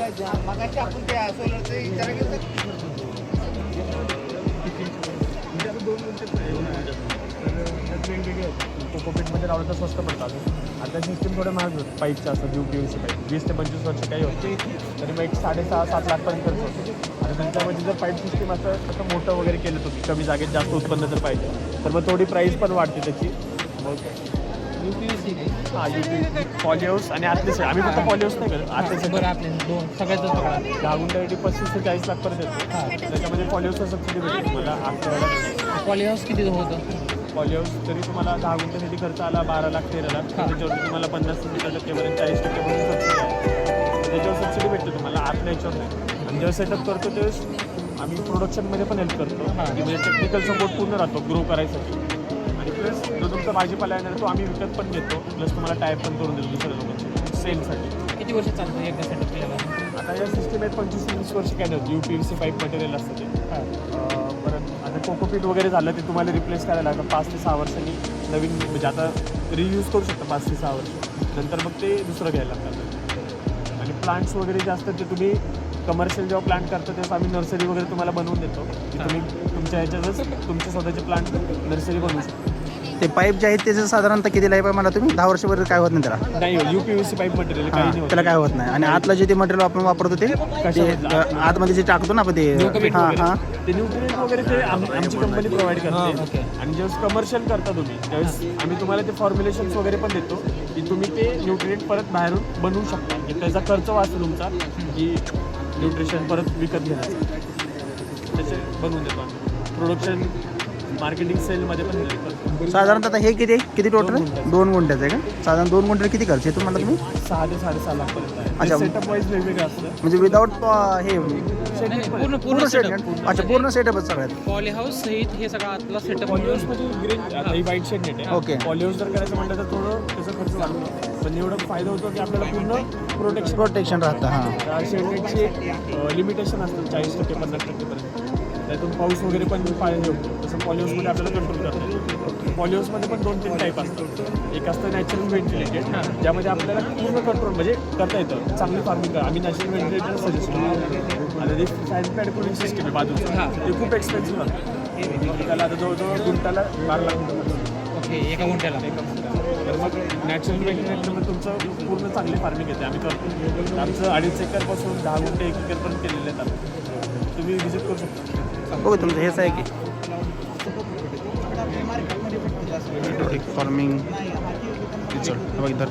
मगाशी आपण त्या सोलरचं विचार केलं कोकोपीटमध्ये लावलं तर स्वस्त पडतात. आता सिस्टीम थोडं महाग होतं. पाईपच्या असतात UPVC पाईप 20 ते 25 वर्ष काही होते तरी मग एक 6.5-7 लाखपर्यंत खर्च होतो. आणि तुमच्यामध्ये जर पाईप सिस्टीम असं मोठं वगैरे केलं तुम्ही कमी जागेत जास्त उत्पन्न जर पाहिजे तर मग थोडी प्राईस पण वाढते त्याची. मग UPVC हां UPVC पॉलिहाऊस आणि आतले सेट आम्ही फक्त पॉलिहाऊस नाही करत. आतले सेट बरं आपले दोन सगळ्याच 10 गुंठ्यासाठी 35 ते 40 लाखपर्यंत येतो. त्याच्यामध्ये पॉलिहाऊसचा सबसिडी भेटते तुम्हाला 8 पॉलिहाऊस किती होतं? पॉलिहाऊस तरी तुम्हाला 10 गुंठ्यासाठी खर्च आला 12 लाख 13 लाख. त्याच्यावर तुम्हाला 50 ते 60% 40% सबसिडी आहे. त्याच्यावर सबसिडी भेटते तुम्हाला आतल्या याच्यावर नाही. आणि जेव्हा सेटअप करतो त्यावेळेस आम्ही प्रोडक्शनमध्ये पण हेल्प करतो की म्हणजे टेक्निकल सपोर्ट पूर्ण राहतो ग्रो करायसाठी. आणि प्लस जो तुमचा भाजीपाला येणार तो आम्ही विकत पण घेतो प्लस तुम्हाला टाईप पण करून देतो दुसऱ्या लोकांचे सेलसाठी. किती वर्ष चालतं एकदा सेटअप केलेला? आता या सिस्टीम आहेत 25-30 वर्ष काय नव्हती. UPVC पाईप मटेरियल असतं ते. परत आता कोकोपीट वगैरे झालं ते तुम्हाला रिप्लेस करायला लागतं 5 ते 6 वर्षांनी नवीन म्हणजे आता रियूज करू शकता 5 ते 6 वर्ष नंतर मग ते दुसरं घ्यायला लागतं. आणि प्लांट्स वगैरे जे असतात ते तुम्ही कमर्शियल जेव्हा प्लांट करतो तेव्हा आम्ही नर्सरी वगैरे तुम्हाला बनवून देतो की तुम्ही तुमच्या ह्याच्यातच तुमचे स्वतःचे प्लांट नर्सरी बनवू शकता. ते पाईप जे आहेत त्याचं साधारणतः किती लाईफ आहे मला तुम्ही 10 वर्षापर्यंत काय होत नाही त्याला? नाही UPVC पाईप मटेरियल काही नाही होत. त्याला काय होत नाही. आणि आतलं जे ते मटेरियल आपण वापरतो ते आतमध्ये जे टाकतो ना आपण ते हां ते न्यूट्रिएंट वगैरे ते आमची कंपनी प्रोव्हाइड करते. आणि जेव्हा कमर्शियल करता तुम्ही त्यावेळेस आम्ही तुम्हाला ते फॉर्म्युलेशन्स वगैरे पण देतो की तुम्ही ते न्यूट्रिएंट परत बाहेरून बनवू शकता की त्याचा खर्च वाचतो तुमचा की न्यूट्रिशन परत विकत घेण्याचा. त्याचे बनवून देतो आम्ही प्रोडक्शन मार्केटिंग सेलमध्ये पण हेल्प करतो. साधारणतः आता हे किती टोटल आहे? 2 गुंठ्याचं आहे का? साधारण 2 गुंठ्याला किती खर्च येतो मला तुम्ही? 6 ते 6.5 लाखपर्यंत आहे. अच्छा. सेटअप वाईज वेगवेगळं असतं. म्हणजे विदाऊट हे पूर्ण पूर्ण सेट सेटअप. अच्छा पूर्ण सेटअपच सगळ्यात. पॉलिहाऊस सहित हे सगळं आतला सेटअप. पॉलिहाऊस म्हणजे ग्रीन आता ही व्हाईट शेड नेट आहे. ओके. पॉलिहाऊस जर करायचं म्हटलं तर थोडं त्याचा खर्च वाढतो पण एवढं फायदा होतो की आपल्याला पूर्ण प्रोटेक्शन राहतं. हां शेड नेटची एक लिमिटेशन असतं 40% 50%पर्यंत. त्यातून पाऊस वगैरे पण फायदा होतो. तसं पॉलिहाऊसमध्ये आपल्याला कंट्रोल करता येतो. पॉलिहाऊसमध्ये पण 2-3 टाईप असतात. एक असतं नॅचरल व्हेंटिलेटेड ज्यामध्ये आपल्याला पूर्ण कंट्रोल म्हणजे करता येतं चांगली फार्मिंग करा. आम्ही नॅचरल व्हेंटिलेटर सजेस्ट करतो. आता ते फॅन पॅड कूलिंग सिस्टम आहे बाजूचं ते खूप एक्सपेन्सिव्ह लागतं. त्याला आता जवळजवळ गुंठाला 12 लाख रुपये. ओके एका गुंठ्याला. तर मग नॅचरल व्हेंटिलेटरमध्ये तुमचं पूर्ण चांगली फार्मिंग येते आम्ही करतो. आमचं 2.5 एकरपासून 10 गुंठे 1 एकरपर्यंत केलेले आहेत आम्ही. तुम्ही व्हिजिट करू शकता. बघू तुमचं हेच आहे की फार्मिंग बघ इधर